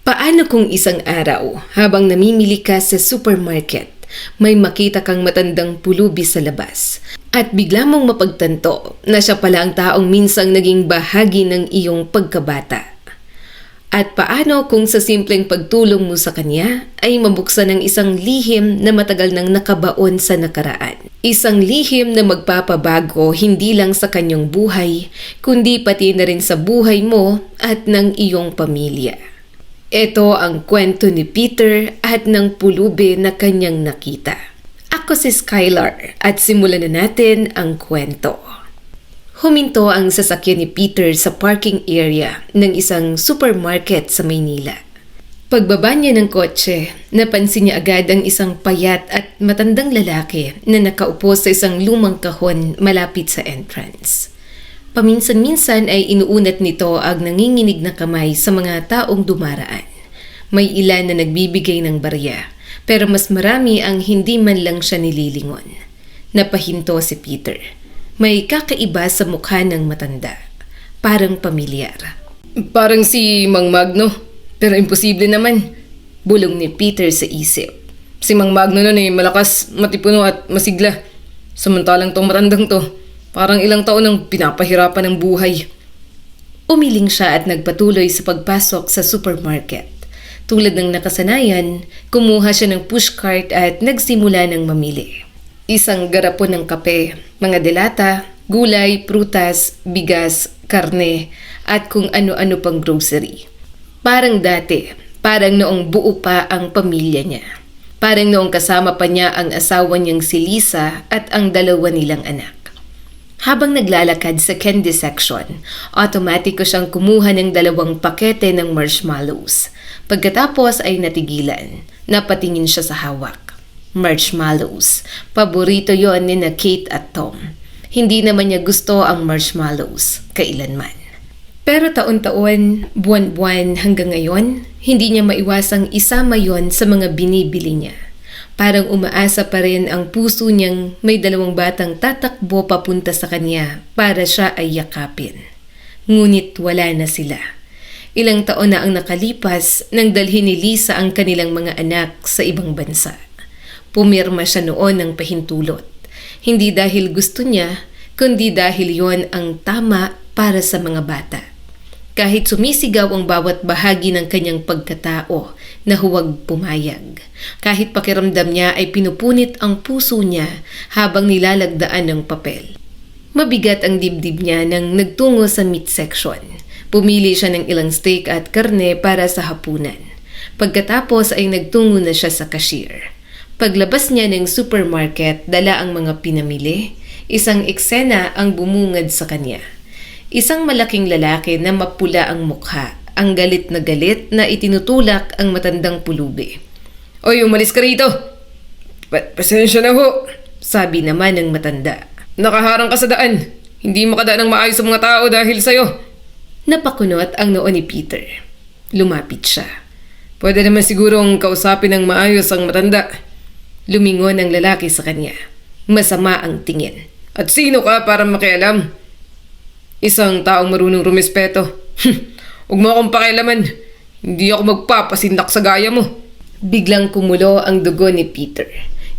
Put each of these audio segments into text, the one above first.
Paano kung isang araw, habang namimili ka sa supermarket, may makita kang matandang pulubi sa labas at bigla mong mapagtanto na siya pala ang taong minsang naging bahagi ng iyong pagkabata? At paano kung sa simpleng pagtulong mo sa kanya ay mabuksan ng isang lihim na matagal nang nakabaon sa nakaraan? Isang lihim na magpapabago hindi lang sa kanyang buhay, kundi pati na rin sa buhay mo at ng iyong pamilya. Ito ang kwento ni Peter at ng pulubi na kanyang nakita. Ako si Skylar at simulan na natin ang kwento. Huminto ang sasakyan ni Peter sa parking area ng isang supermarket sa Maynila. Pagbaba niya ng kotse, napansin niya agad ang isang payat at matandang lalaki na nakaupo sa isang lumang kahon malapit sa entrance. Paminsan-minsan ay inuunat nito ang nanginginig na kamay sa mga taong dumaraan. May ilan na nagbibigay ng barya, pero mas marami ang hindi man lang siya nililingon. Napahinto si Peter. May kakaiba sa mukha ng matanda. Parang pamilyar. Parang si Mang Magno, pero imposible naman. Bulong ni Peter sa isip. Si Mang Magno nun ay malakas, matipuno at masigla. Samantalang tong matandang to, parang ilang taon nang pinapahirapan ng buhay. Umiling siya at nagpatuloy sa pagpasok sa supermarket. Tulad ng nakasanayan, kumuha siya ng pushcart at nagsimula ng mamili. Isang garapon ng kape, mga delata, gulay, prutas, bigas, karne, at kung ano-ano pang grocery. Parang dati, parang noong buo pa ang pamilya niya. Parang noong kasama pa niya ang asawa niyang si Lisa at ang dalawa nilang anak. Habang naglalakad sa candy section, automatiko siyang kumuha ng 2 pakete ng marshmallows. Pagkatapos ay natigilan, napatingin siya sa hawak. Marshmallows. Paborito yon ni na Kate at Tom. Hindi naman niya gusto ang marshmallows, kailanman. Pero taon-taon, buwan-buwan hanggang ngayon, hindi niya maiwasang isama yon sa mga binibili niya. Parang umaasa pa rin ang puso niyang may 2 batang tatakbo papunta sa kanya para siya ay yakapin. Ngunit wala na sila. Ilang taon na ang nakalipas nang dalhin ni Lisa ang kanilang mga anak sa ibang bansa. Pumirma siya noon ng pahintulot. Hindi dahil gusto niya, kundi dahil yon ang tama para sa mga bata. Kahit sumisigaw ang bawat bahagi ng kanyang pagkatao na huwag pumayag. Kahit pakiramdam niya ay pinupunit ang puso niya habang nilalagdaan ng papel. Mabigat ang dibdib niya nang nagtungo sa meat section. Pumili siya ng ilang steak at karne para sa hapunan. Pagkatapos ay nagtungo na siya sa cashier. Paglabas niya ng supermarket, dala ang mga pinamili. Isang eksena ang bumungad sa kanya. Isang malaking lalaki na mapula ang mukha, ang galit na itinutulak ang matandang pulubi. "Oy, umalis ka rito!" Pasensya na ho," sabi naman ng matanda. "Nakaharang ka sa daan. Hindi makadaan ng maayos sa mga tao dahil sa'yo." Napakunot ang noo ni Peter. Lumapit siya. "Pwede naman sigurong kausapin ng maayos ang matanda." Lumingon ang lalaki sa kanya. Masama ang tingin. "At sino ka para makialam? Isang taong marunong rumispeto. Huwag mo akong pakialaman. Hindi ako magpapasindak sa gaya mo." Biglang kumulo ang dugo ni Peter.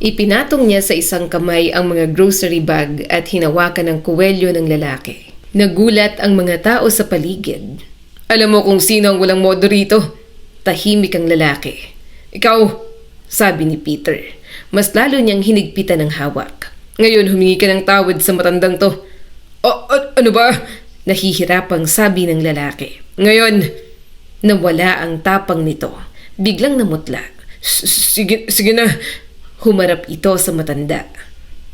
Ipinatong niya sa isang kamay ang mga grocery bag at hinawakan ang kuwelyo ng lalaki. Nagulat ang mga tao sa paligid. "Alam mo kung sino ang walang modo rito?" Tahimik ang lalaki. "Ikaw," sabi ni Peter. Mas lalo niyang hinigpitan ng hawak. "Ngayon humingi ka ng tawad sa matandang to." Ano ba?" Nahihirapang sabi ng lalaki. "Ngayon." Nawala ang tapang nito. Biglang namutla. Sige na." Humarap ito sa matanda.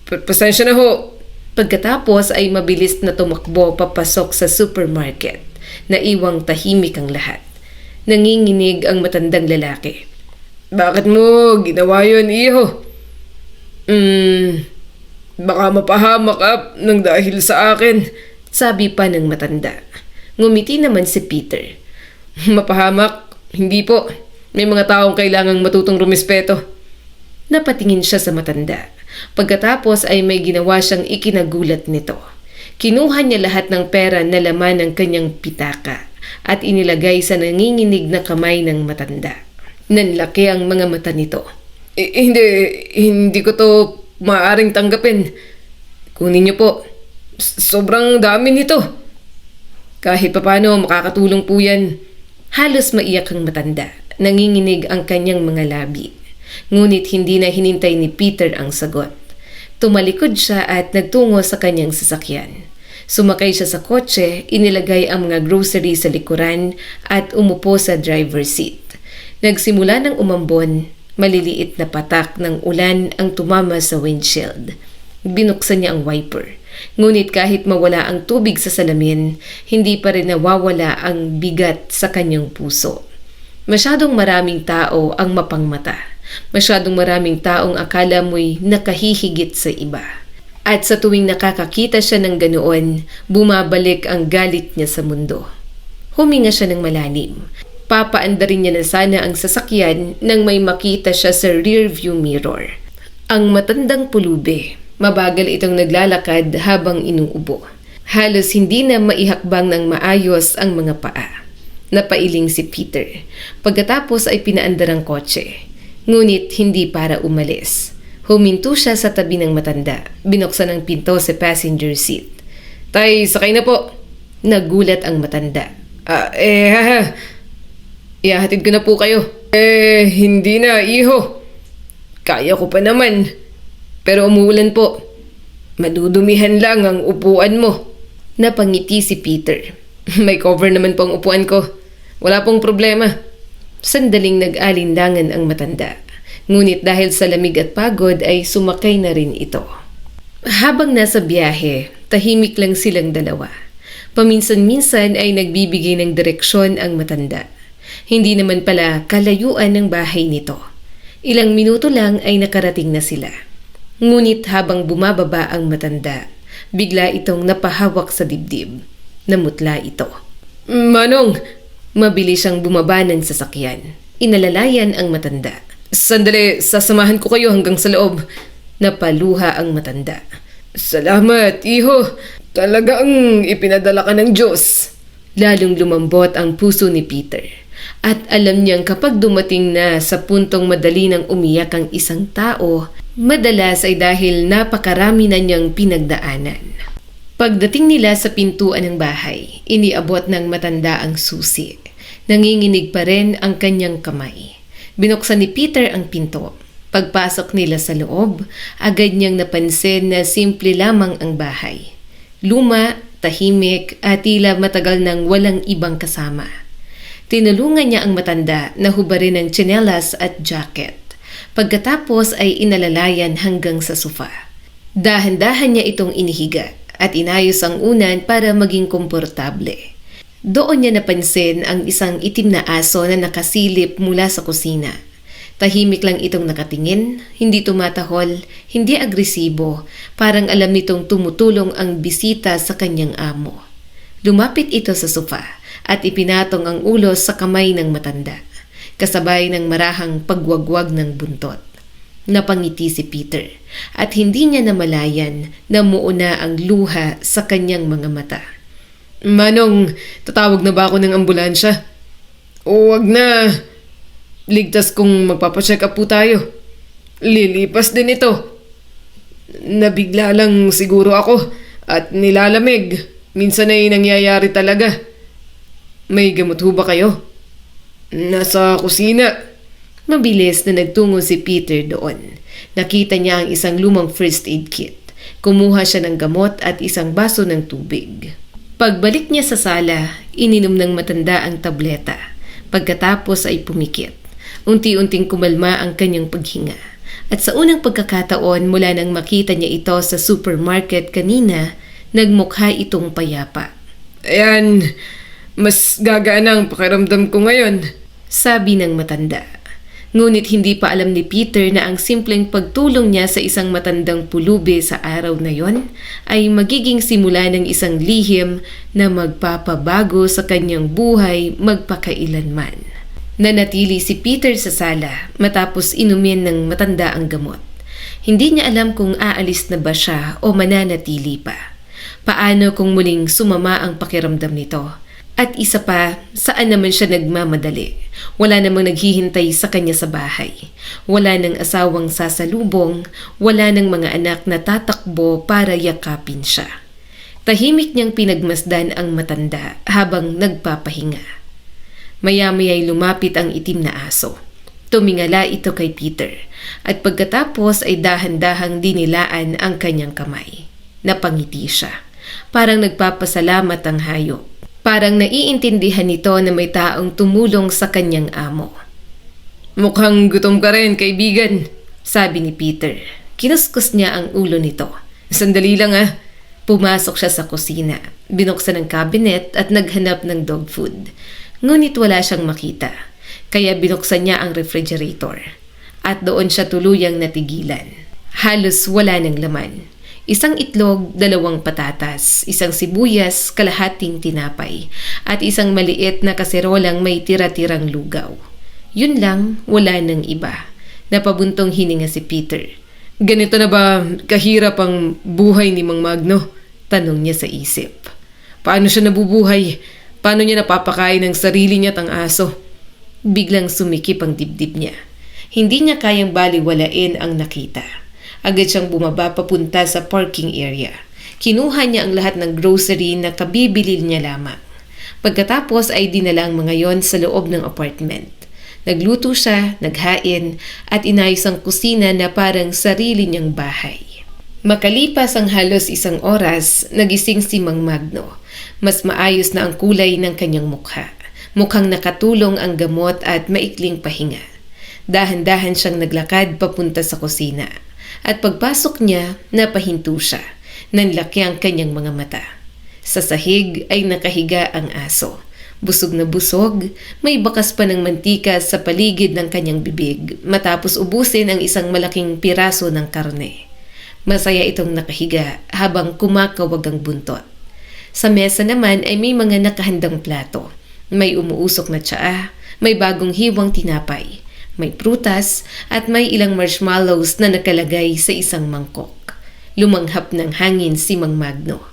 Pasensya na ho." Pagkatapos ay mabilis na tumakbo papasok sa supermarket. Naiwang tahimik ang lahat. Nanginginig ang matandang lalaki. "Bakit mo ginawa yun, iho?" Baka mapahamak ka ng dahil sa akin," sabi pa ng matanda. Ngumiti naman si Peter. "Mapahamak? Hindi po. May mga taong kailangang matutong rumispeto." Napatingin siya sa matanda. Pagkatapos ay may ginawa siyang ikinagulat nito. Kinuha niya lahat ng pera na laman ng kanyang pitaka at inilagay sa nanginginig na kamay ng matanda. Nanlaki ang mga mata nito. Hindi ko to maaaring tanggapin. Kunin niyo po. Sobrang dami nito. Kahit papano makakatulong po yan. Halos maiyak ang matanda. Nanginginig ang kanyang mga labi. Ngunit hindi na hinintay ni Peter ang sagot. Tumalikod siya at nagtungo sa kanyang sasakyan. Sumakay siya sa kotse, inilagay ang mga grocery sa likuran at umupo sa driver's seat. Nagsimula ng umambon, maliliit na patak ng ulan ang tumama sa windshield. Binuksan niya ang wiper. Ngunit kahit mawala ang tubig sa salamin, hindi pa rin nawawala ang bigat sa kanyang puso. Masyadong maraming tao ang mapangmata. Masyadong maraming taong akala mo'y nakahihigit sa iba. At sa tuwing nakakakita siya ng ganoon, bumabalik ang galit niya sa mundo. Huminga siya ng malalim. Papaandarin niya na sana ang sasakyan nang may makita siya sa rear view mirror. Ang matandang pulubi, mabagal itong naglalakad habang inuubo. Halos hindi na maihakbang ng maayos ang mga paa. Napailing si Peter. Pagkatapos ay pinaandar ang kotse. Ngunit hindi para umalis. Huminto siya sa tabi ng matanda. Binuksan ang pinto sa passenger seat. "Tay, sakay na po." Nagulat ang matanda. Ihahatid ko na po kayo." Hindi na, iho. Kaya ko pa naman. Pero umuulan po. Madudumihan lang ang upuan mo. Napangiti si Peter. "May cover naman po ang upuan ko. Wala pong problema." Sandaling nag-alinlangan ang matanda. Ngunit dahil sa lamig at pagod ay sumakay na rin ito. Habang nasa biyahe, tahimik lang silang dalawa. Paminsan-minsan ay nagbibigay ng direksyon ang matanda. Hindi naman pala kalayuan ng bahay nito. Ilang minuto lang ay nakarating na sila. Ngunit habang bumababa ang matanda, bigla itong napahawak sa dibdib. Namutla ito. "Manong!" Mabilis siyang bumaba ng sasakyan. Inalalayan ang matanda. "Sandali, sasamahan ko kayo hanggang sa loob." Napaluha ang matanda. "Salamat, iho. Talagang ipinadala ka ng Diyos." Lalong lumambot ang puso ni Peter. At alam niyang kapag dumating na sa puntong madali nang umiyak ang isang tao, madalas ay dahil napakarami na niyang pinagdaanan. Pagdating nila sa pintuan ng bahay, iniabot ng matanda ang susi. Nanginginig pa rin ang kanyang kamay. Binuksan ni Peter ang pinto. Pagpasok nila sa loob, agad niyang napansin na simple lamang ang bahay. Luma, tahimik at tila matagal nang walang ibang kasama. Tinulungan niya ang matanda na hubarin ng tsinelas at jacket. Pagkatapos ay inalalayan hanggang sa sofa. Dahan-dahan niya itong inihiga at inayos ang unan para maging komportable. Doon niya napansin ang isang itim na aso na nakasilip mula sa kusina. Tahimik lang itong nakatingin, hindi tumatahol, hindi agresibo, parang alam nitong tumutulong ang bisita sa kanyang amo. Lumapit ito sa sofa at ipinatong ang ulo sa kamay ng matanda, kasabay ng marahang pagwagwag ng buntot. Napangiti si Peter at hindi niya namalayan na muuna ang luha sa kanyang mga mata. "Manong, tatawag na ba ako ng ambulansya?" "Huwag na. Ligtas kung magpapacheck up po tayo. Lilipas din ito. Nabigla lang siguro ako at nilalamig. Minsan ay nangyayari talaga." "May gamot ho ba kayo?" "Nasa kusina." Mabilis na nagtungo si Peter doon. Nakita niya ang isang lumang first aid kit. Kumuha siya ng gamot at isang baso ng tubig. Pagbalik niya sa sala, ininom ng matanda ang tableta. Pagkatapos ay pumikit. Unti-unting kumalma ang kanyang paghinga. At sa unang pagkakataon mula nang makita niya ito sa supermarket kanina, nagmukha itong payapa. "Ayan, mas gagaan ang pakiramdam ko ngayon," sabi ng matanda. Ngunit hindi pa alam ni Peter na ang simpleng pagtulong niya sa isang matandang pulubi sa araw na yon ay magiging simula ng isang lihim na magpapabago sa kanyang buhay magpakailanman. Nanatili si Peter sa sala matapos inumin ng matanda ang gamot. Hindi niya alam kung aalis na ba siya o mananatili pa. Paano kung muling sumama ang pakiramdam nito? At isa pa, saan naman siya nagmamadali? Wala namang naghihintay sa kanya sa bahay. Wala nang asawang sasalubong, wala nang mga anak na tatakbo para yakapin siya. Tahimik niyang pinagmasdan ang matanda habang nagpapahinga. Maya-maya'y lumapit ang itim na aso. Tumingala ito kay Peter at pagkatapos ay dahan-dahang dinilaan ang kanyang kamay. Napangiti siya. Parang nagpapasalamat ang hayop. Parang naiintindihan nito na may taong tumulong sa kanyang amo. "Mukhang gutom ka rin, kaibigan," sabi ni Peter. Kinuskus niya ang ulo nito. "Sandali lang ah." Pumasok siya sa kusina, binuksan ang cabinet at naghanap ng dog food. Ngunit wala siyang makita, kaya binuksan niya ang refrigerator. At doon siya tuluyang natigilan. Halos wala ng laman. Isang itlog, 2 patatas, isang sibuyas, kalahating tinapay, at isang maliit na kaserolang may tira-tirang lugaw. Yun lang, wala nang iba. Napabuntong hininga si Peter. "Ganito na ba kahirap ang buhay ni Mang Magno?" Tanong niya sa isip. "Paano siya nabubuhay? Paano niya napapakain ng sarili niya at ang aso?" Biglang sumikip ang dibdib niya. Hindi niya kayang baliwalain ang nakita. Agad siyang bumaba papunta sa parking area. Kinuha niya ang lahat ng grocery na kabibili niya lamang. Pagkatapos ay dinala ang mga yon sa loob ng apartment. Nagluto siya, naghain, at inayos ang kusina na parang sarili niyang bahay. Makalipas ang halos 1 oras, nagising si Mang Magno. Mas maayos na ang kulay ng kanyang mukha. Mukhang nakatulong ang gamot at maikling pahinga. Dahan-dahan siyang naglakad papunta sa kusina. At pagpasok niya, napahinto siya. Nanlaki ang kanyang mga mata. Sa sahig ay nakahiga ang aso. Busog na busog, may bakas pa ng mantika sa paligid ng kanyang bibig matapos ubusin ang isang malaking piraso ng karne. Masaya itong nakahiga habang kumakawag ang buntot. Sa mesa naman ay may mga nakahandang plato. May umuusok na tsaa, may bagong hiwang tinapay, may prutas at may ilang marshmallows na nakalagay sa isang mangkok. Lumanghap ng hangin si Mang Magno.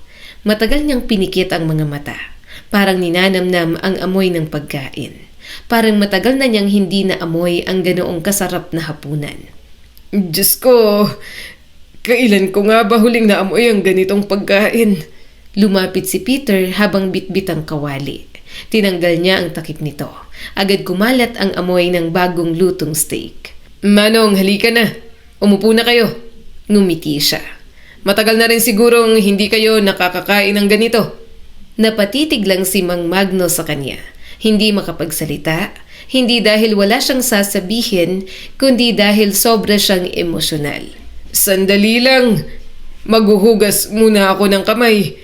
Matagal niyang pinikit ang mga mata. Parang ninanamnam ang amoy ng pagkain. Parang matagal na niyang hindi naamoy ang ganoong kasarap na hapunan. "Diyos ko, kailan ko nga ba huling naamoy ang ganitong pagkain?" Lumapit si Peter habang bitbit ang kawali. Tinanggal niya ang takip nito. Agad kumalat ang amoy ng bagong lutong steak. "Manong, halika na. Umupo na kayo." Ngumiti siya. "Matagal na rin sigurong hindi kayo nakakakain ng ganito." Napatitig lang si Mang Magno sa kanya. Hindi makapagsalita, hindi dahil wala siyang sasabihin, kundi dahil sobra siyang emosyonal. "Sandali lang. Maghuhugas muna ako ng kamay."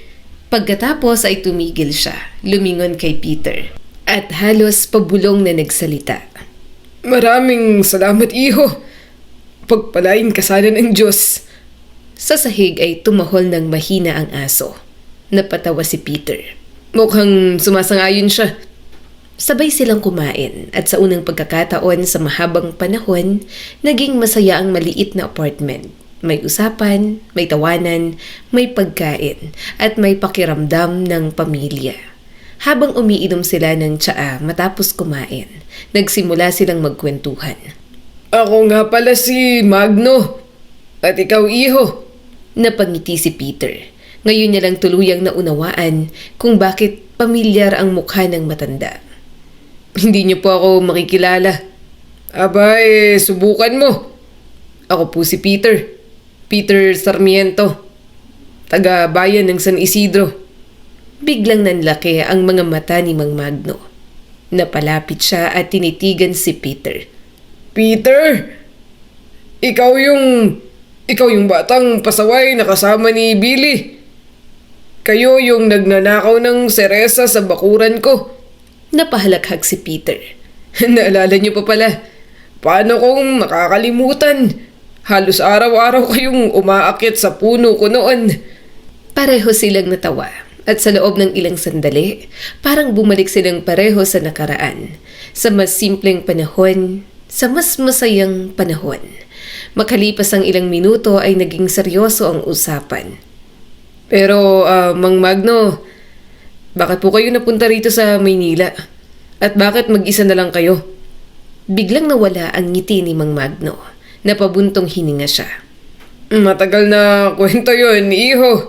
Pagkatapos ay tumigil siya, lumingon kay Peter, at halos pabulong na nagsalita. "Maraming salamat, iho. Pagpalain ka sana ng Diyos." Sa sahig ay tumahol ng mahina ang aso. Napatawa si Peter. Mukhang sumasang-ayon siya. Sabay silang kumain at sa unang pagkakataon sa mahabang panahon, naging masaya ang maliit na apartment. May usapan, may tawanan, may pagkain, at may pakiramdam ng pamilya. Habang umiinom sila ng tsaa matapos kumain, nagsimula silang magkwentuhan. "Ako nga pala si Magno. At ikaw, iho." Napangiti si Peter. Ngayon niya lang tuluyang naunawaan kung bakit pamilyar ang mukha ng matanda. "Hindi niyo po ako makikilala." "Aba, subukan mo. Ako po si Peter. Peter Sarmiento. Taga-bayan ng San Isidro." Biglang nanlaki ang mga mata ni Mang Magno. Napalapit siya at tinitigan si Peter. "Peter? Ikaw yung batang pasaway na kasama ni Billy. Kayo yung nagnanakaw ng seresa sa bakuran ko." Napahalakhak si Peter. "Naalala niyo pa pala. Paano kung makakalimutan? Halos araw-araw kayong umaakit sa puno ko noon." Pareho silang natawa at sa loob ng ilang sandali, parang bumalik silang pareho sa nakaraan. Sa mas simpleng panahon, sa mas masayang panahon. Makalipas ang ilang minuto ay naging seryoso ang usapan. "Pero, Mang Magno, Bakit po kayo napunta rito sa Maynila? At bakit mag-isa na lang kayo? Biglang nawala ang ngiti ni Mang Magno. Napabuntong hininga siya. Matagal na kwento yun, iho.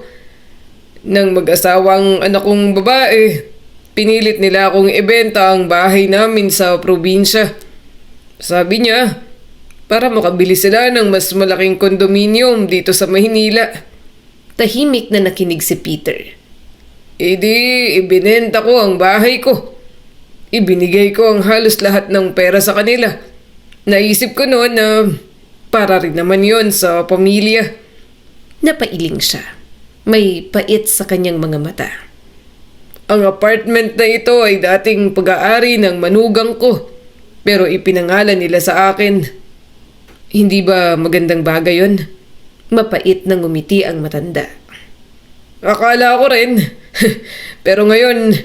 Nang mag-asawang anak kong babae, pinilit nila akong ibenta ang bahay namin sa probinsya. Sabi niya, para makabili sila ng mas malaking kondominium dito sa Maynila. Tahimik na nakinig si Peter. Ibinenta ko ang bahay ko. Ibinigay ko ang halos lahat ng pera sa kanila. Naisip ko noon na para rin naman yon sa pamilya. Napailing siya. May pait sa kanyang mga mata. Ang apartment na ito ay dating pag-aari ng manugang ko, pero ipinangalan nila sa akin. Hindi ba magandang bagay yon? Mapait na ngumiti ang matanda. Akala ko rin. Pero ngayon,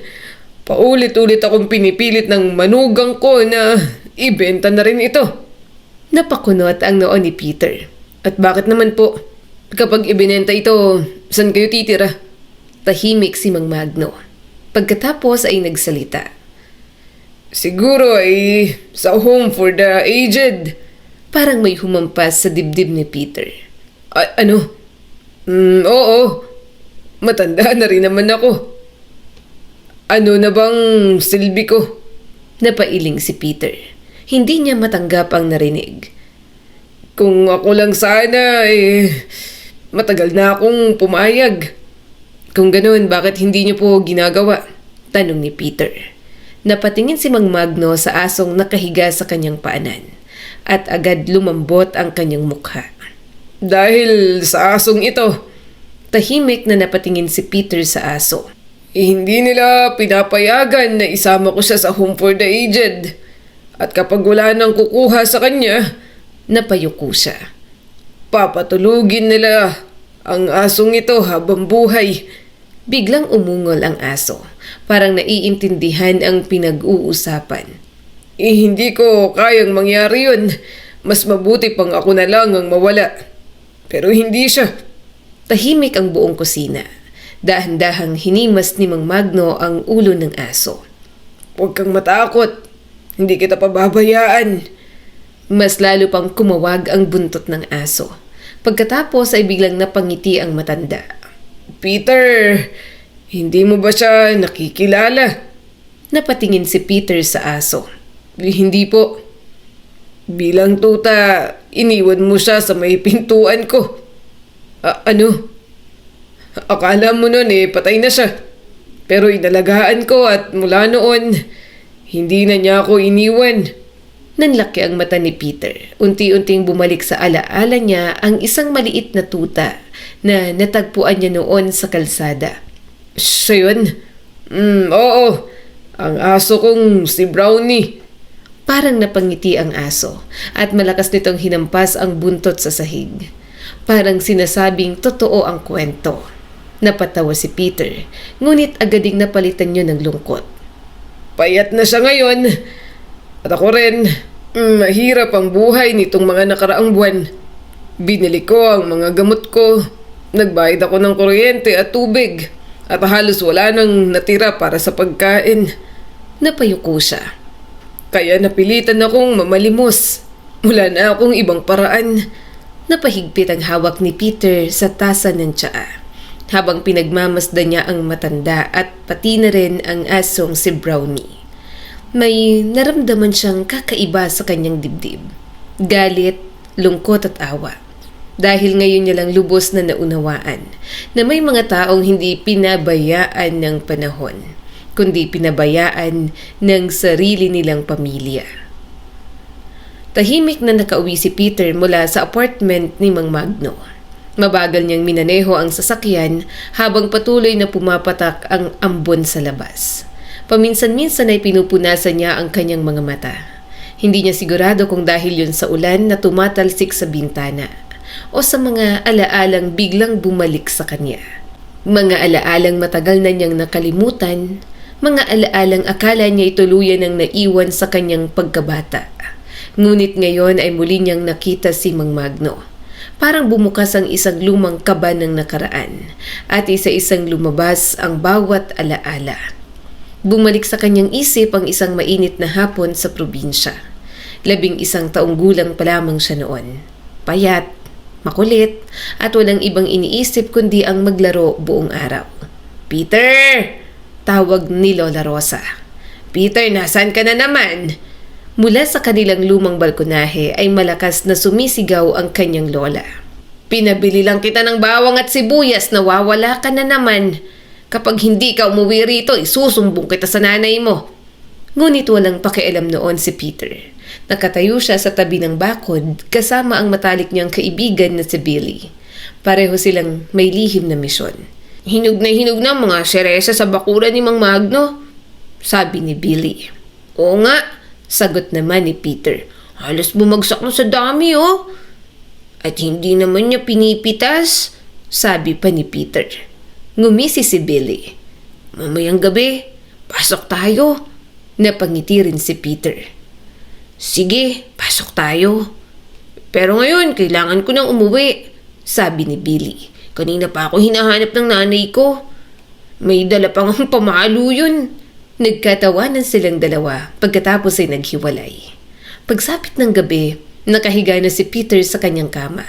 paulit-ulit akong pinipilit ng manugang ko na ibenta na rin ito. Napakunot ang noo ni Peter. At bakit naman po? Kapag ibinenta ito, saan kayo titira? Tahimik si Mang Magno. Pagkatapos ay nagsalita. Siguro ay sa home for the aged. Parang may humampas sa dibdib ni Peter. Ano? Oo. Matanda na rin naman ako. Ano na bang silbi ko? Napailing si Peter. Hindi niya matanggap ang narinig. Kung ako lang sana, matagal na akong pumayag. Kung ganoon, bakit hindi niyo po ginagawa? Tanong ni Peter. Napatingin si Mang Magno sa asong nakahiga sa kanyang paanan at agad lumambot ang kanyang mukha. Dahil sa asong ito. Tahimik na napatingin si Peter sa aso. Hindi nila pinapayagan na isama ko siya sa home for the aged. At kapag wala nang kukuha sa kanya, napayuko siya. Papatulugin nila ang asong ito habang buhay. Biglang umungol ang aso. Parang naiintindihan ang pinag-uusapan. Hindi ko kayang mangyari yun. Mas mabuti pang ako na lang ang mawala. Pero hindi siya. Tahimik ang buong kusina. Dahan-dahang hinimas ni Mang Magno ang ulo ng aso. Huwag kang matakot. Hindi kita pababayaan. Mas lalo pang kumawag ang buntot ng aso. Pagkatapos ay biglang napangiti ang matanda. Peter, hindi mo ba siya nakikilala? Napatingin si Peter sa aso. Hindi po. Bilang tuta, iniwan mo siya sa may pintuan ko. Ano? Akala mo nun patay na siya. Pero inalagaan ko at mula noon, hindi na niya ako iniwan. Nanlaki ang mata ni Peter. Unti-unting bumalik sa alaala niya ang isang maliit na tuta na natagpuan niya noon sa kalsada. Siya yun? Oo. Ang aso kong si Brownie. Parang napangiti ang aso at malakas nitong hinampas ang buntot sa sahig. Parang sinasabing totoo ang kwento. Napatawa si Peter, ngunit agad ding napalitan niyo ng lungkot. Payat na siya ngayon. At ako rin, mahirap ang buhay nitong mga nakaraang buwan. Binili ko ang mga gamot ko. Nagbayad ako ng kuryente at tubig. At halos wala nang natira para sa pagkain. Napayuko siya. Kaya napilitan akong mamalimos. Wala na akong ibang paraan. Napahigpit ang hawak ni Peter sa tasa ng tsaa. Habang pinagmamasdan niya ang matanda at pati na rin ang asong si Brownie. May naramdaman siyang kakaiba sa kanyang dibdib. Galit, lungkot at awa. Dahil ngayon niya lang lubos na naunawaan na may mga taong hindi pinabayaan ng panahon, kundi pinabayaan ng sarili nilang pamilya. Tahimik na nakauwi si Peter mula sa apartment ni Mang Magno. Mabagal niyang minaneho ang sasakyan habang patuloy na pumapatak ang ambon sa labas. Paminsan-minsan ay pinupunasan niya ang kanyang mga mata. Hindi niya sigurado kung dahil yun sa ulan na tumatalsik sa bintana o sa mga alaalang biglang bumalik sa kanya. Mga alaalang matagal na niyang nakalimutan, mga alaalang akala niya tuluyan ng naiwan sa kanyang pagkabata. Ngunit ngayon ay muli niyang nakita si Mang Magno. Parang bumukas ang isang lumang kaba ng nakaraan at isa-isang lumabas ang bawat alaala. Bumalik sa kanyang isip ang isang mainit na hapon sa probinsya. 11 taong gulang pa lamang siya noon. Payat, makulit, at walang ibang iniisip kundi ang maglaro buong araw. "Peter!" tawag ni Lola Rosa. "Peter, nasaan ka na naman?" Mula sa kanilang lumang balkonahe ay malakas na sumisigaw ang kanyang lola. "Pinabili lang kita ng bawang at sibuyas, nawawala ka na naman. Kapag hindi ka umuwi rito, isusumbong kita sa nanay mo." Ngunit walang pakialam noon si Peter. Nakatayo siya sa tabi ng bakod kasama ang matalik niyang kaibigan na si Billy. Pareho silang may lihim na misyon. Hinog na mga seresa sa bakuran ni Mang Magno," sabi ni Billy. "Oo nga," sagot naman ni Peter. "Halos bumagsak na sa dami oh." "At hindi naman niya pinipitas," sabi pa ni Peter. Ngumisi si Billy. "Mamayang gabi, pasok tayo." Napangiti rin si Peter. "Sige, pasok tayo. Pero ngayon, kailangan ko nang umuwi," sabi ni Billy. "Kanina pa ako hinahanap ng nanay ko. May dala pang pamalo yun." Nagkatawanan silang dalawa pagkatapos ay naghiwalay. Pagsapit ng gabi, nakahiga na si Peter sa kanyang kama.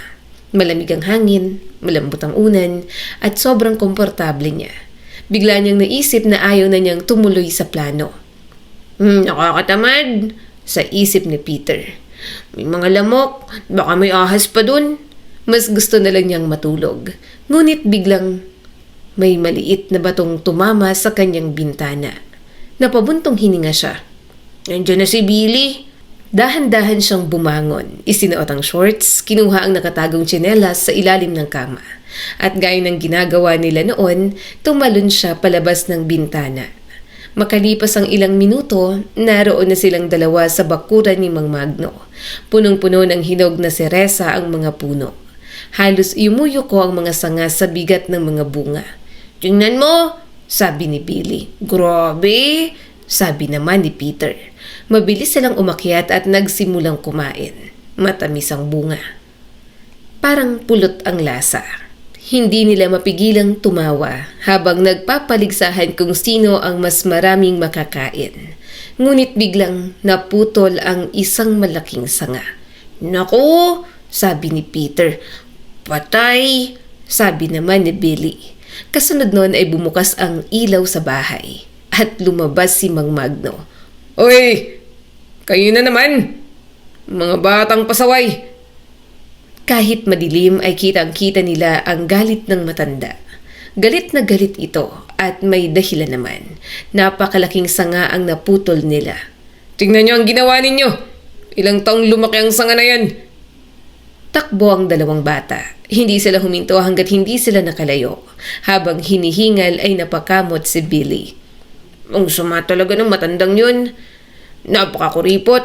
Malamig ang hangin, malambot ang unan, at sobrang komportable niya. Bigla niyang naisip na ayaw na niyang tumuloy sa plano. Nakakatamad," sa isip ni Peter. "May mga lamok, baka may ahas pa dun." Mas gusto na lang niyang matulog. Ngunit biglang may maliit na batong tumama sa kanyang bintana. Napabuntong hininga siya. "Nandiyan na si Billy." Dahan-dahan siyang bumangon. Isinuot ang shorts, kinuha ang nakatagong tsinelas sa ilalim ng kama. At gaya ng ginagawa nila noon, tumalon siya palabas ng bintana. Makalipas ang ilang minuto, naroon na silang dalawa sa bakuran ni Mang Magno. Punong-puno ng hinog na seresa ang mga puno. Halos yumuyuko ang mga sanga sa bigat ng mga bunga. "Tingnan mo," sabi ni Billy. "Grabe," sabi naman ni Peter. Mabilis silang umakyat at nagsimulang kumain. Matamis ang bunga. Parang pulot ang lasa. Hindi nila mapigilang tumawa habang nagpapaligsahan kung sino ang mas maraming makakain. Ngunit biglang naputol ang isang malaking sanga. "Naku," sabi ni Peter. "Patay," sabi naman ni Billy. Kasunod noon ay bumukas ang ilaw sa bahay at lumabas si Mang Magno. "Oy, kayo na naman! Mga batang pasaway!" Kahit madilim ay kitang-kita nila ang galit ng matanda. Galit na galit ito at may dahilan naman. Napakalaking sanga ang naputol nila. "Tingnan niyo ang ginawa ninyo! Ilang taong lumaki ang sanga na yan!" Takbo ang dalawang bata. Hindi sila huminto hanggat hindi sila nakalayo. Habang hinihingal ay napakamot si Billy. "Ang sama talaga ng matandang yun. Napakakuripot,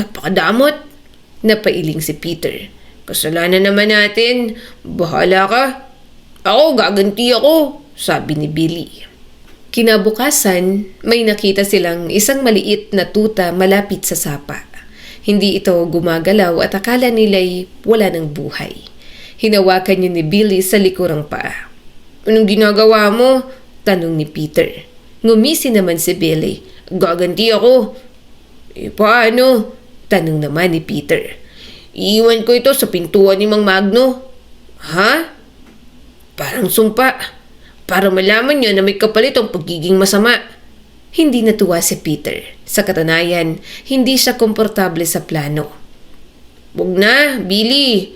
napakadamot," napailing si Peter. "Kasalanan naman natin. Bahala ka." "Ako, gaganti ako," sabi ni Billy. Kinabukasan, may nakita silang isang maliit na tuta malapit sa sapa. Hindi ito gumagalaw at akala nila'y wala ng buhay. Hinawakan niya ni Billy sa likurang paa. "Anong ginagawa mo?" tanong ni Peter. Ngumisi naman si Billy. "Gaganti ako." Paano?" tanong naman ni Peter. "Iiwan ko ito sa pintuan ni Mang Magno." "Ha?" "Parang sumpa. Para malaman niya na may kapalit ang pagiging masama." Hindi natuwa si Peter. Sa katunayan, hindi siya komportable sa plano. "Wag na, Billy.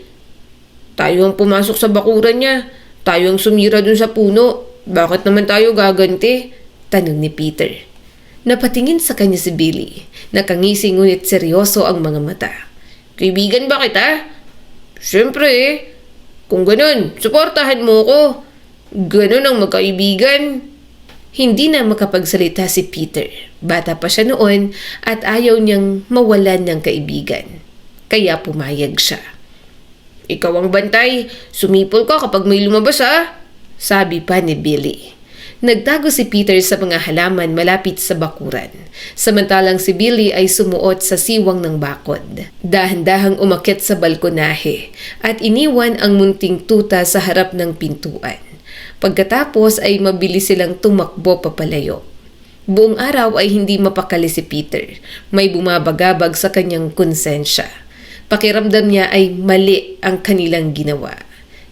Tayo ang pumasok sa bakuran niya. Tayo ang sumira dun sa puno. Bakit naman tayo gaganti?" tanong ni Peter. Napatingin sa kanya si Billy. Nakangisi ngunit seryoso ang mga mata. "Kaibigan ba kita?" "Siyempre eh. Kung ganun, suportahan mo ko. Ganun ang magkaibigan." Hindi na makapagsalita si Peter. Bata pa siya noon at ayaw niyang mawalan ng kaibigan. Kaya pumayag siya. "Ikaw ang bantay. Sumipol ka kapag may lumabas ha," sabi pa ni Billy. Nagtago si Peter sa mga halaman malapit sa bakuran, samantalang si Billy ay sumuot sa siwang ng bakod. Dahan-dahang umakyat sa balkonahe at iniwan ang munting tuta sa harap ng pintuan. Pagkatapos ay mabilis silang tumakbo papalayo. Buong araw ay hindi mapakali si Peter. May bumabagabag sa kanyang konsensya. Pakiramdam niya ay mali ang kanilang ginawa.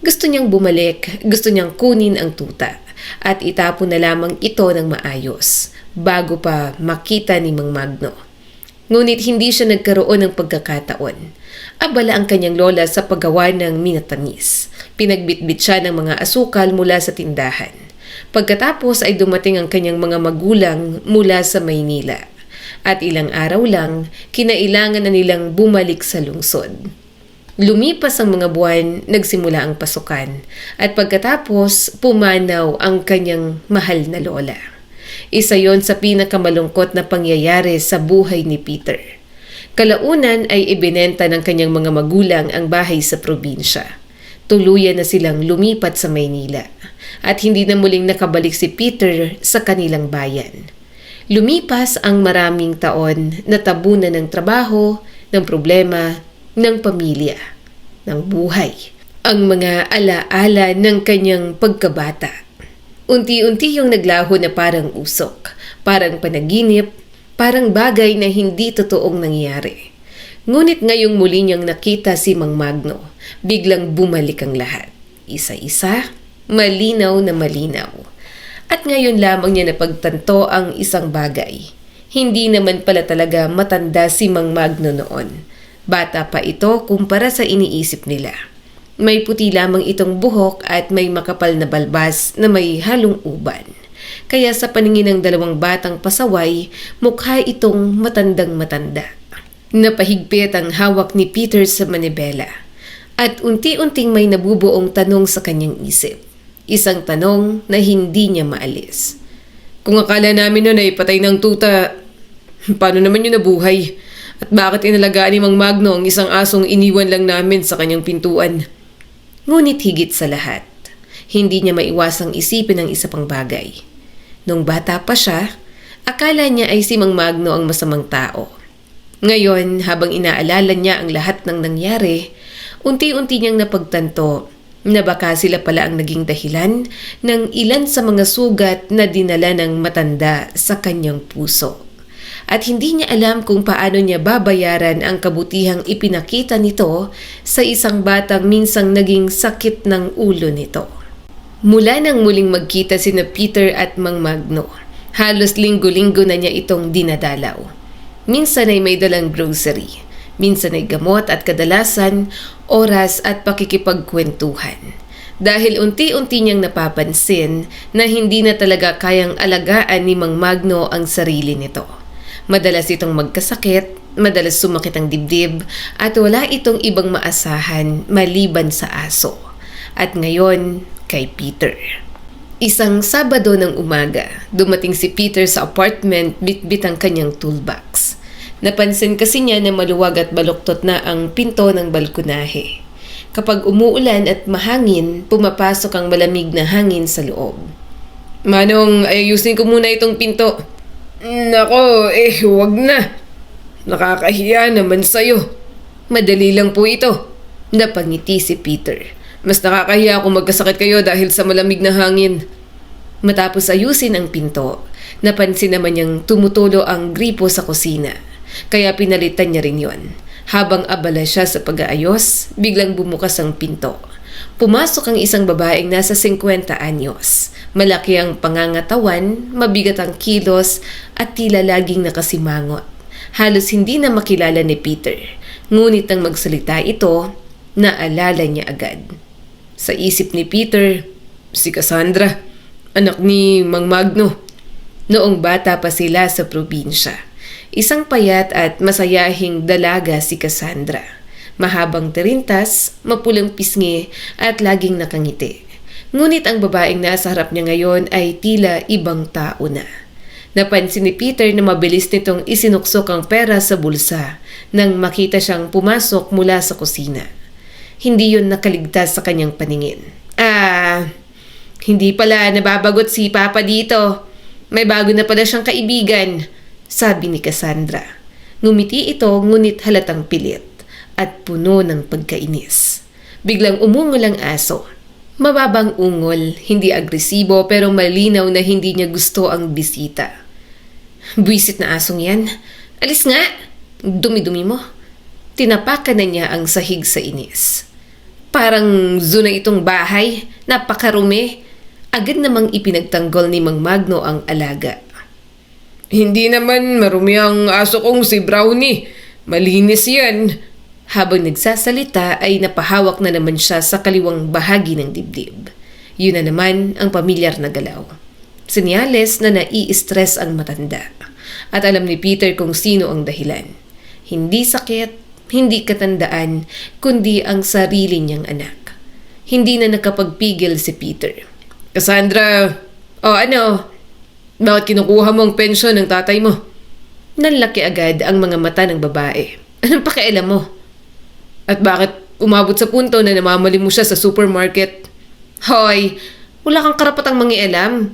Gusto niyang bumalik, gusto niyang kunin ang tuta at itapon na lamang ito ng maayos bago pa makita ni Mang Magno. Ngunit hindi siya nagkaroon ng pagkakataon. Abala ang kanyang lola sa paggawa ng minatamis. Pinagbitbit siya ng mga asukal mula sa tindahan. Pagkatapos ay dumating ang kanyang mga magulang mula sa Maynila. At ilang araw lang, kinailangan na nilang bumalik sa lungsod. Lumipas ang mga buwan, nagsimula ang pasukan, at pagkatapos pumanaw ang kanyang mahal na lola. Isa yon sa pinakamalungkot na pangyayari sa buhay ni Peter. Kalaunan ay ibinenta ng kanyang mga magulang ang bahay sa probinsya. Tuluyan na silang lumipat sa Maynila, at hindi na muling nakabalik si Peter sa kanilang bayan. Lumipas ang maraming taon na tabunan ng trabaho, ng problema, ng pamilya, ng buhay, ang mga alaala ng kanyang pagkabata. Unti-unti yung naglaho na parang usok, parang panaginip, parang bagay na hindi totoong nangyari. Ngunit ngayong muli niyang nakita si Mang Magno, biglang bumalik ang lahat. Isa-isa, malinaw na malinaw. At ngayon lamang niya napagtanto ang isang bagay. Hindi naman pala talaga matanda si Mang Magno noon. Bata pa ito kumpara sa iniisip nila. May puti lamang itong buhok at may makapal na balbas na may halong uban. Kaya sa paningin ng dalawang batang pasaway, mukha itong matandang-matanda. Napahigpit ang hawak ni Peter sa manibela. At unti-unting may nabubuong tanong sa kanyang isip. Isang tanong na hindi niya maalis. Kung akala namin noon ay patay ng tuta, paano naman yun nabuhay? At bakit inalagaan ni Mang Magno ang isang asong iniwan lang namin sa kanyang pintuan? Ngunit higit sa lahat, hindi niya maiwasang isipin ang isa pang bagay. Nung bata pa siya, akala niya ay si Mang Magno ang masamang tao. Ngayon, habang inaalala niya ang lahat ng nangyari, unti-unti niyang napagtanto na baka sila pala ang naging dahilan ng ilan sa mga sugat na dinala ng matanda sa kanyang puso. At hindi niya alam kung paano niya babayaran ang kabutihang ipinakita nito sa isang batang minsang naging sakit ng ulo nito. Mula nang muling magkita sina Peter at Mang Magno, halos linggo-linggo na niya itong dinadalaw. Minsan ay may dalang grocery, minsan ay gamot at kadalasan oras at pakikipagkwentuhan. Dahil unti-unti niyang napapansin na hindi na talaga kayang alagaan ni Mang Magno ang sarili nito. Madalas itong magkasakit, madalas sumakit ang dibdib, at wala itong ibang maasahan maliban sa aso. At ngayon, kay Peter. Isang Sabado ng umaga, dumating si Peter sa apartment bitbit ang kanyang toolbox. Napansin kasi niya na maluwag at baluktot na ang pinto ng balkonahe. Kapag umuulan at mahangin, pumapasok ang malamig na hangin sa loob. Manong, ayusin ko muna itong pinto. Nako, wag na. Nakakahiya naman sa'yo. Madali lang po ito. Napangiti si Peter. Mas nakakahiya kung magkasakit kayo dahil sa malamig na hangin. Matapos ayusin ang pinto, napansin naman niyang tumutulo ang gripo sa kusina. Kaya pinalitan niya rin yon. Habang abala siya sa pag-aayos, biglang bumukas ang pinto. Pumasok ang isang babaeng nasa 50 anyos. Malaki ang pangangatawan, mabigat ang kilos at tila laging nakasimangot. Halos hindi na makilala ni Peter. Ngunit nang magsalita ito, naalala niya agad. Sa isip ni Peter, si Cassandra, anak ni Mang Magno. Noong bata pa sila sa probinsya. Isang payat at masayahing dalaga si Cassandra. Mahabang tirintas, mapulang pisngi at laging nakangiti. Ngunit ang babaeng nasa harap niya ngayon ay tila ibang tao na. Napansin ni Peter na mabilis nitong isinuksok ang pera sa bulsa nang makita siyang pumasok mula sa kusina. Hindi yun nakaligtas sa kanyang paningin. Hindi pala nababagot si Papa dito. May bago na pala siyang kaibigan, sabi ni Cassandra. Ngumiti ito ngunit halatang pilit at puno ng pagkainis. Biglang umungol ang aso. Mababang ungol, hindi agresibo pero malinaw na hindi niya gusto ang bisita. Buwisit na asong yan. Alis nga! Dumi-dumi mo. Tinapakan na niya ang sahig sa inis. Parang zoo na itong bahay. Napakarumi. Agad namang ipinagtanggol ni Mang Magno ang alaga. Hindi naman marumi ang aso kong si Brownie. Malinis yan. Habang nagsasalita ay napahawak na naman siya sa kaliwang bahagi ng dibdib. Yun na naman ang pamilyar na galaw. Senyales na nai-stress ang matanda. At alam ni Peter kung sino ang dahilan. Hindi sakit, hindi katandaan, kundi ang sarili niyang anak. Hindi na nakapagpigil si Peter. Cassandra, ano? Bakit kinukuha mo ang pensyon ng tatay mo? Nanlaki agad ang mga mata ng babae. Anong pakialam mo? At bakit umabot sa punto na namamali mo siya sa supermarket? Hoy, wala kang karapatang mangialam.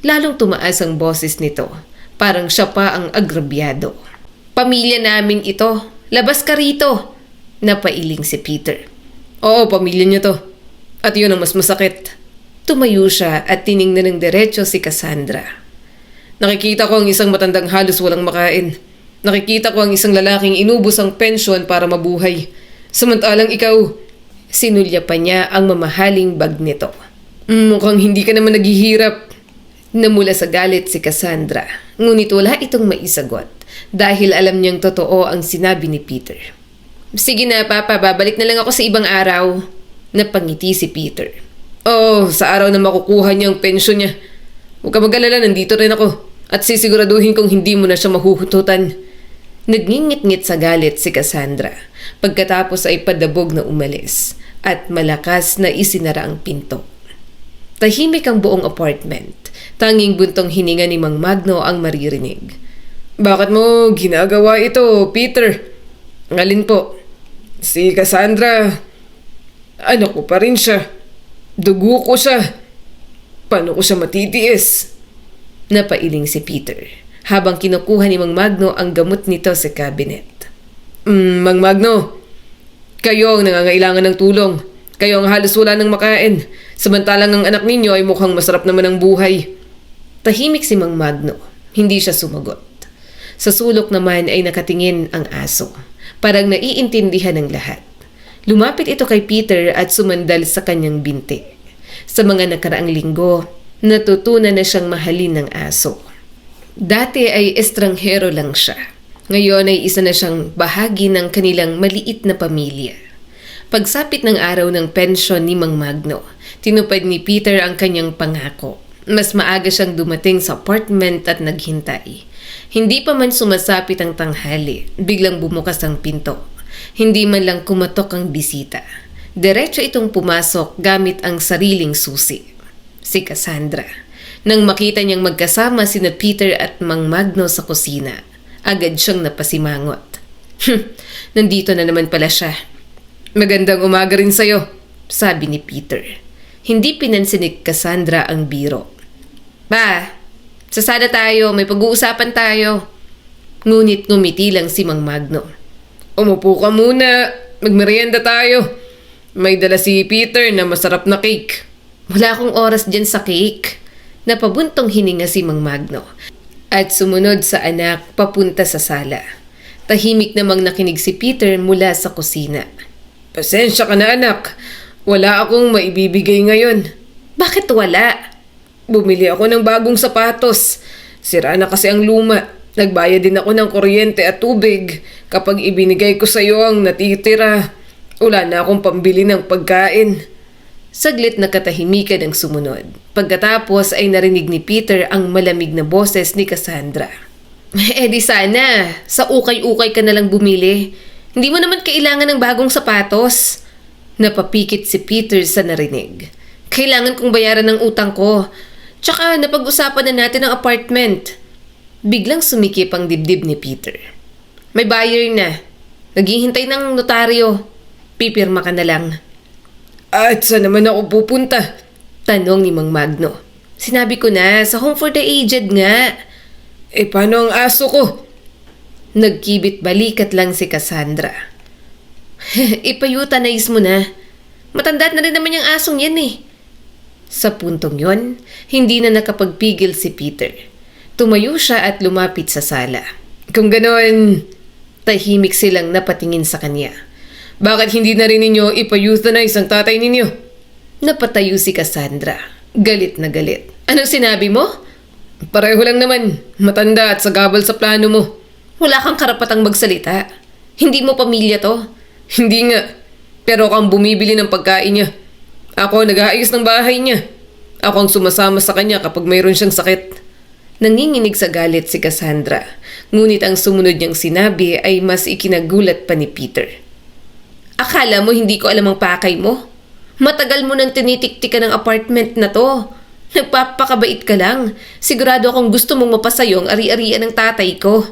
Lalong tumaas ang boses nito. Parang siya pa ang agrabyado. Pamilya namin ito. Labas ka rito. Napailing si Peter. Oo, pamilya niyo to. At yun ang mas masakit. Tumayo siya at tiningnan ng diretso si Cassandra. Nakikita ko ang isang matandang halos walang makain. Nakikita ko ang isang lalaking inubos ang pensyon para mabuhay. Samantalang ikaw, sinulya pa niya ang mamahaling bag nito. Mukhang hindi ka naman naghihirap. Namula sa galit si Cassandra, ngunit wala itong maisagot dahil alam niyang totoo ang sinabi ni Peter. Sige na, Papa, babalik na lang ako sa ibang araw. Napangiti si Peter. Oh, sa araw na makukuha niya ang pensyon niya. Huwag ka mag-alala, nandito rin ako. At sisiguraduhin kong hindi mo na siya mahuhututan. Nagngingit-ngit sa galit si Cassandra. Pagkatapos ay padabog na umalis at malakas na isinara ang pinto. Tahimik ang buong apartment. Tanging buntong hininga ni Mang Magno ang maririnig. Bakit mo ginagawa ito, Peter? Alin po? Si Cassandra, ano ko pa rin siya. Dugo ko siya. Paano ko siya matitiis? Napailing si Peter habang kinukuha ni Mang Magno ang gamot nito sa cabinet. Mang Magno, kayo ang nangangailangan ng tulong. Kayo ang halos wala nang makain. Samantalang ang anak ninyo ay mukhang masarap naman ang buhay. Tahimik si Mang Magno. Hindi siya sumagot. Sa sulok naman ay nakatingin ang aso. Parang naiintindihan ng lahat. Lumapit ito kay Peter at sumandal sa kanyang binti. Sa mga nakaraang linggo, natutunan na siyang mahalin ng aso. Dati ay estranghero lang siya. Ngayon ay isa na siyang bahagi ng kanilang maliit na pamilya. Pagsapit ng araw ng pensyon ni Mang Magno, tinupad ni Peter ang kanyang pangako. Mas maaga siyang dumating sa apartment at naghintay. Hindi pa man sumasapit ang tanghali, biglang bumukas ang pinto. Hindi man lang kumatok ang bisita. Diretso itong pumasok gamit ang sariling susi. Si Cassandra. Nang makita niyang magkasama sina Peter at Mang Magno sa kusina, agad siyang napasimangot. Nandito na naman pala siya. Magandang umaga rin sa'yo, sabi ni Peter. Hindi pinansin ni Cassandra ang biro. Ba, sasada tayo, may pag-uusapan tayo. Ngunit ngumiti lang si Mang Magno. Umupo ka muna, magmerienda tayo. May dala si Peter na masarap na cake. Wala akong oras dyan sa cake. Napabuntong hininga si Mang Magno at sumunod sa anak papunta sa sala. Tahimik namang nakinig si Peter mula sa kusina. Pasensya ka na anak, wala akong maibibigay ngayon. Bakit wala? Bumili ako ng bagong sapatos. Sira na kasi ang luma. Nagbayad din ako ng kuryente at tubig. Kapag ibinigay ko sa iyo ang natitira, wala na akong pambili ng pagkain. Saglit na katahimikan ang sumunod. Pagkatapos ay narinig ni Peter ang malamig na boses ni Cassandra. Di sana, sa ukay-ukay ka na lang bumili. Hindi mo naman kailangan ng bagong sapatos. Napapikit si Peter sa narinig. Kailangan kong bayaran ng utang ko. Tsaka napag-usapan na natin ang apartment. Biglang sumikip ang dibdib ni Peter. May buyer na. Naghihintay ng notaryo. Pipirma ka na lang. At saan naman ako pupunta? Tanong ni Mang Magno. Sinabi ko na, sa home for the aged nga. Paano ang aso ko? Nagkibit balikat lang si Cassandra. Ipa-euthanize mo na. Matanda na rin naman yung asong yan eh. Sa puntong yon, hindi na nakapagpigil si Peter. Tumayo siya at lumapit sa sala. Kung ganoon, tahimik silang napatingin sa kanya. Bakit hindi na rin ninyo ipa-euthanize ang tatay ninyo? Napatayo si Cassandra. Galit na galit. Anong sinabi mo? Pareho lang naman. Matanda at sagabal sa plano mo. Wala kang karapatang magsalita. Hindi mo pamilya to. Hindi nga. Pero ako ang bumibili ng pagkain niya. Ako ang nag-aayos ng bahay niya. Ako ang sumasama sa kanya kapag mayroon siyang sakit. Nanginginig sa galit si Cassandra. Ngunit ang sumunod niyang sinabi ay mas ikinagulat pa ni Peter. Akala mo hindi ko alam ang pakay mo? Matagal mo nang tinitiktikan ng apartment na to. Nagpapakabait ka lang. Sigurado akong gusto mong mapasayo ang ari-arian ng tatay ko.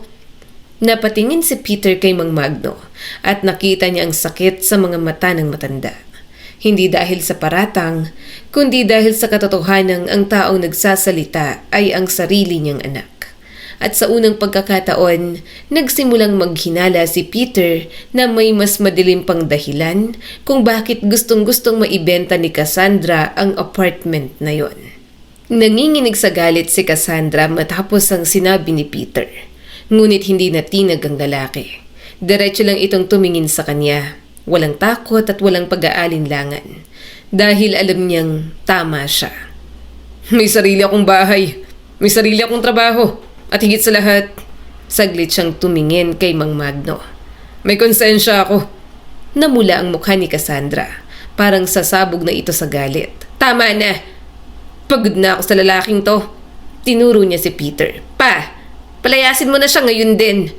Napatingin si Peter kay Mang Magno at nakita niya ang sakit sa mga mata ng matanda. Hindi dahil sa paratang, kundi dahil sa katotohanang ang taong nagsasalita ay ang sarili niyang anak. At sa unang pagkakataon, nagsimulang maghinala si Peter na may mas madilim pang dahilan kung bakit gustong-gustong maibenta ni Cassandra ang apartment na yon. Nanginginig sa galit si Cassandra matapos ang sinabi ni Peter. Ngunit hindi natinag ang lalaki. Diretso lang itong tumingin sa kanya. Walang takot at walang pag-aalinlangan. Dahil alam niyang tama siya. May sarili akong bahay. May sarili akong trabaho. At higit sa lahat, saglit siyang tumingin kay Mang Magno. May konsensya ako. Namula ang mukha ni Cassandra. Parang sasabog na ito sa galit. Tama na! Pagod na ako sa lalaking to. Tinuro niya si Peter. Palayasin mo na siya ngayon din.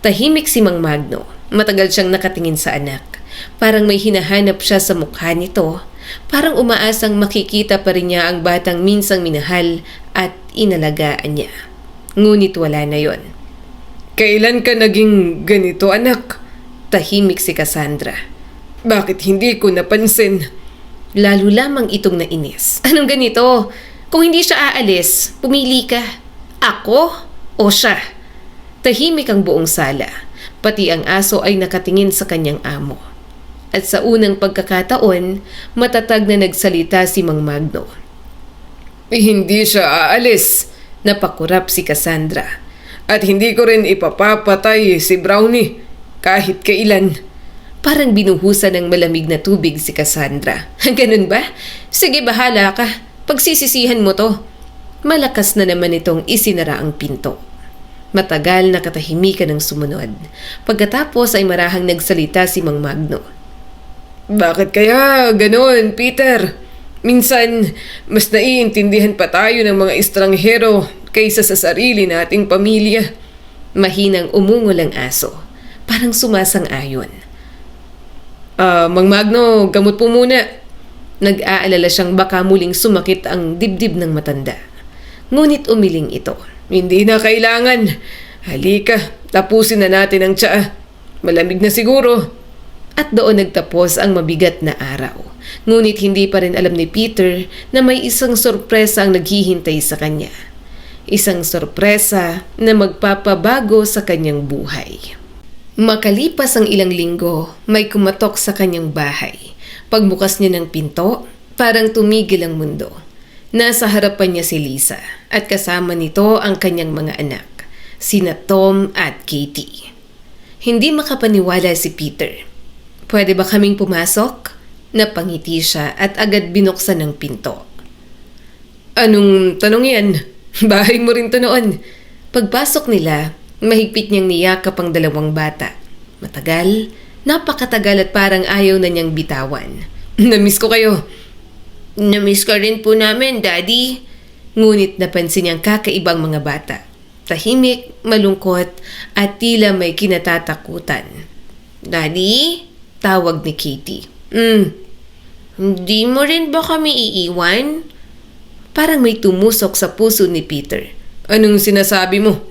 Tahimik si Mang Magno. Matagal siyang nakatingin sa anak. Parang may hinahanap siya sa mukha nito. Parang umaasang makikita pa rin niya ang batang minsang minahal at inalagaan niya. Ngunit wala na yon. Kailan ka naging ganito, anak? Tahimik si Cassandra. Bakit hindi ko napansin? Lalo lamang itong nainis. Anong ganito? Kung hindi siya aalis, pumili ka. Ako o siya? Tahimik ang buong sala. Pati ang aso ay nakatingin sa kanyang amo. At sa unang pagkakataon, matatag na nagsalita si Mang Magno. Hindi siya aalis. Napakurap si Cassandra. At hindi ko rin ipapapatay si Brownie kahit kailan. Parang binuhusan ng malamig na tubig si Cassandra. Ganun ba? Sige, bahala ka. Pagsisisihan mo to. Malakas na naman itong isinara ang pinto. Matagal na katahimikan ang sumunod. Pagkatapos ay marahang nagsalita si Mang Magno. Bakit kaya ganun, Peter? Minsan, mas naiintindihan pa tayo ng mga estranghero kaysa sa sarili nating pamilya. Mahinang umungol ang aso. Parang sumasang-ayon. Mang Magno, gamot po muna. Nag-aalala siyang baka muling sumakit ang dibdib ng matanda. Ngunit umiling ito. Hindi na kailangan. Halika, tapusin na natin ang tsaa. Malamig na siguro. At doon nagtapos ang mabigat na araw. Ngunit hindi pa rin alam ni Peter na may isang sorpresa ang naghihintay sa kanya. Isang sorpresa na magpapabago sa kanyang buhay. Makalipas ang ilang linggo, may kumatok sa kanyang bahay. Pagbukas niya ng pinto, parang tumigil ang mundo. Nasa harapan niya si Lisa at kasama nito ang kanyang mga anak, sina Tom at Katie. Hindi makapaniwala si Peter. Pwede ba kaming pumasok? Napangiti siya at agad binuksan ng pinto. Anong tanong yan? Bahay mo rin to noon. Pagpasok nila, mahigpit niyang niyakap ang dalawang bata. Matagal, napakatagal at parang ayaw na niyang bitawan. Namiss ko kayo. Namiss ka rin po namin, Daddy. Ngunit napansin niyang kakaibang mga bata. Tahimik, malungkot at tila may kinatatakutan. Daddy? Tawag ni Katie. Hindi mo rin ba kami iiwan? Parang may tumusok sa puso ni Peter. Anong sinasabi mo?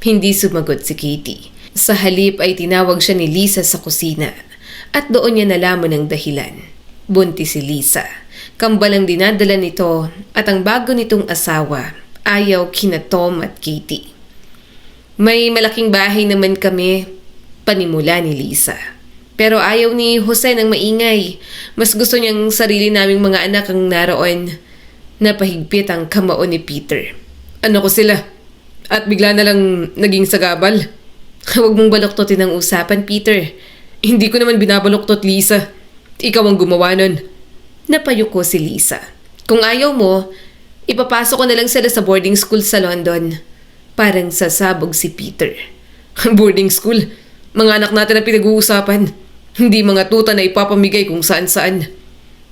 Hindi sumagot si Katie. Sa halip ay tinawag siya ni Lisa sa kusina at doon niya nalaman ang dahilan. Buntis si Lisa. Kambal ang dinadala nito at ang bago nitong asawa ayaw kina Tom at Katie. May malaking bahay naman kami, panimula ni Lisa. Pero ayaw ni Jose ng maingay. Mas gusto niyang sarili naming mga anak ang naroon. Napahigpit ang kamao ni Peter. Ano ko sila? At bigla na lang naging sagabal? Huwag mong baluktotin ang usapan, Peter. Hindi ko naman binabaluktot, Lisa. Ikaw ang gumawa nun. Napayuko si Lisa. Kung ayaw mo, ipapasok ko na lang sila sa boarding school sa London. Parang sasabog si Peter. Boarding school? Mga anak natin ang pinag-uusapan. Hindi mga tuta na ipapamigay kung saan-saan.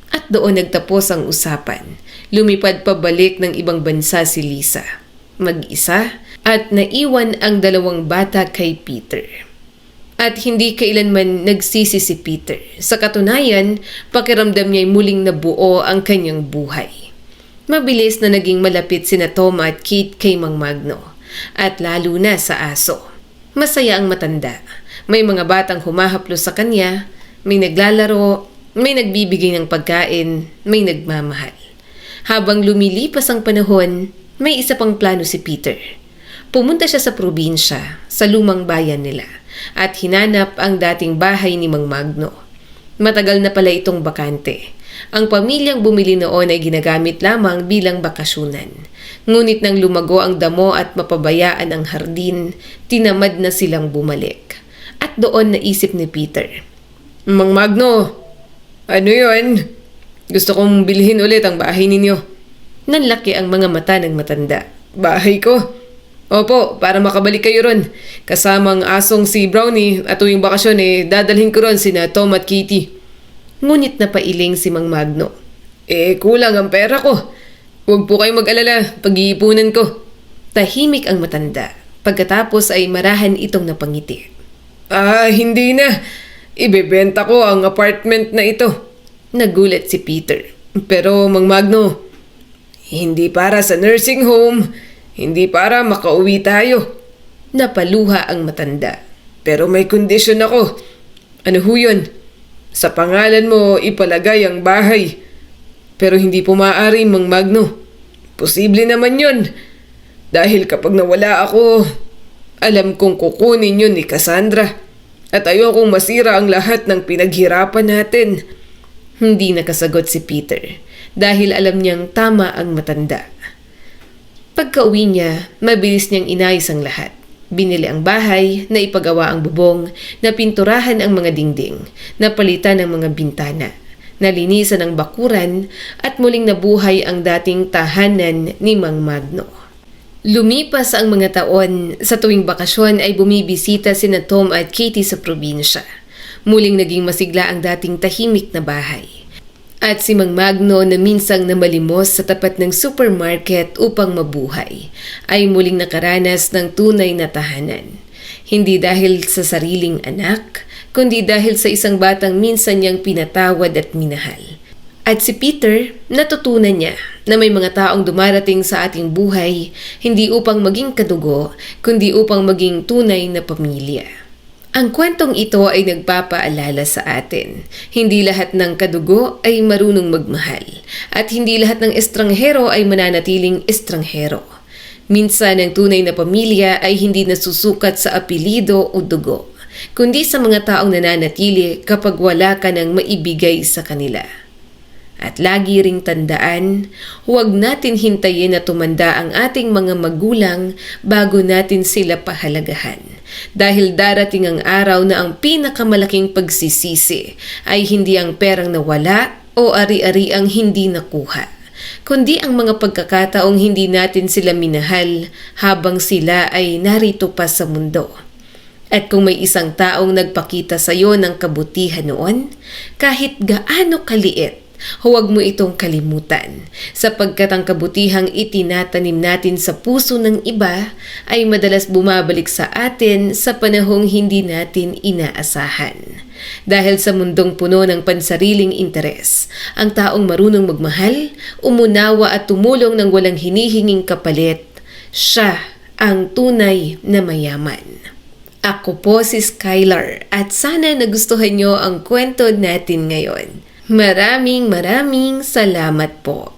At doon nagtapos ang usapan. Lumipad pabalik ng ibang bansa si Lisa. Mag-isa at naiwan ang 2 bata kay Peter. At hindi kailanman nagsisi si Peter. Sa katunayan, pakiramdam niya'y muling nabuo ang kanyang buhay. Mabilis na naging malapit sina Tom at Kate kay Mang Magno. At lalo na sa aso. Masaya ang matanda. May mga batang humahaplo sa kanya, may naglalaro, may nagbibigay ng pagkain, may nagmamahal. Habang lumilipas ang panahon, may isa pang plano si Peter. Pumunta siya sa probinsya, sa lumang bayan nila, at hinanap ang dating bahay ni Mang Magno. Matagal na pala itong bakante. Ang pamilyang bumili noon ay ginagamit lamang bilang bakasyunan. Ngunit nang lumago ang damo at mapabayaan ang hardin, tinamad na silang bumalik. At doon naisip ni Peter, Mang Magno, ano yun? Gusto kong bilhin ulit ang bahay ninyo. Nanlaki ang mga mata ng matanda. Bahay ko? Opo, para makabalik kayo ron. Kasama ang asong si Brownie at tuwing bakasyon dadalhin ko ron sina Tom at Katie. Ngunit napailing si Mang Magno. Kulang ang pera ko. Huwag po kayong mag-alala, pag-iipunan ko. Tahimik ang matanda. Pagkatapos ay marahan itong napangiti. Hindi na. Ibebenta ko ang apartment na ito. Nagulat si Peter. Pero Mang Magno, hindi para sa nursing home. Hindi para makauwi tayo. Napaluha ang matanda. Pero may kondisyon ako. Ano ho yun? Sa pangalan mo ipalagay ang bahay. Pero hindi po maaari, Mang Magno. Posible naman yun. Dahil kapag nawala ako, alam kong kukunin yun ni Cassandra. At ayokong masira ang lahat ng pinaghirapan natin. Hindi nakasagot si Peter dahil alam niyang tama ang matanda. Pagka-uwi niya, mabilis niyang inayos ang lahat. Binili ang bahay, naipagawa ang bubong, napinturahan ang mga dingding, napalitan ang mga bintana, nalinisan ang bakuran at muling nabuhay ang dating tahanan ni Mang Magno. Lumipas ang mga taon, sa tuwing bakasyon ay bumibisita sina Tom at Katie sa probinsya. Muling naging masigla ang dating tahimik na bahay. At si Mang Magno na minsang namalimos sa tapat ng supermarket upang mabuhay, ay muling nakaranas ng tunay na tahanan. Hindi dahil sa sariling anak, kundi dahil sa isang batang minsan niyang pinatawad at minahal. At si Peter, natutunan niya na may mga taong dumarating sa ating buhay hindi upang maging kadugo, kundi upang maging tunay na pamilya. Ang kwentong ito ay nagpapaalala sa atin. Hindi lahat ng kadugo ay marunong magmahal. At hindi lahat ng estranghero ay mananatiling estranghero. Minsan ang tunay na pamilya ay hindi nasusukat sa apelido o dugo, kundi sa mga taong nananatili kapag wala ka nang maibigay sa kanila. At lagi ring tandaan, huwag natin hintayin na tumanda ang ating mga magulang bago natin sila pahalagahan. Dahil darating ang araw na ang pinakamalaking pagsisisi ay hindi ang perang nawala o ari-ari ang hindi nakuha, kundi ang mga pagkakataong hindi natin sila minahal habang sila ay narito pa sa mundo. At kung may isang taong nagpakita sa iyo ng kabutihan noon, kahit gaano kaliit, huwag mo itong kalimutan, sapagkat ang kabutihang itinatanim natin sa puso ng iba ay madalas bumabalik sa atin sa panahong hindi natin inaasahan. Dahil sa mundong puno ng pansariling interes, ang taong marunong magmahal, umunawa at tumulong ng walang hinihinging kapalit, siya ang tunay na mayaman. Ako po si Skylar at sana nagustuhan niyo ang kwento natin ngayon. Maraming salamat po.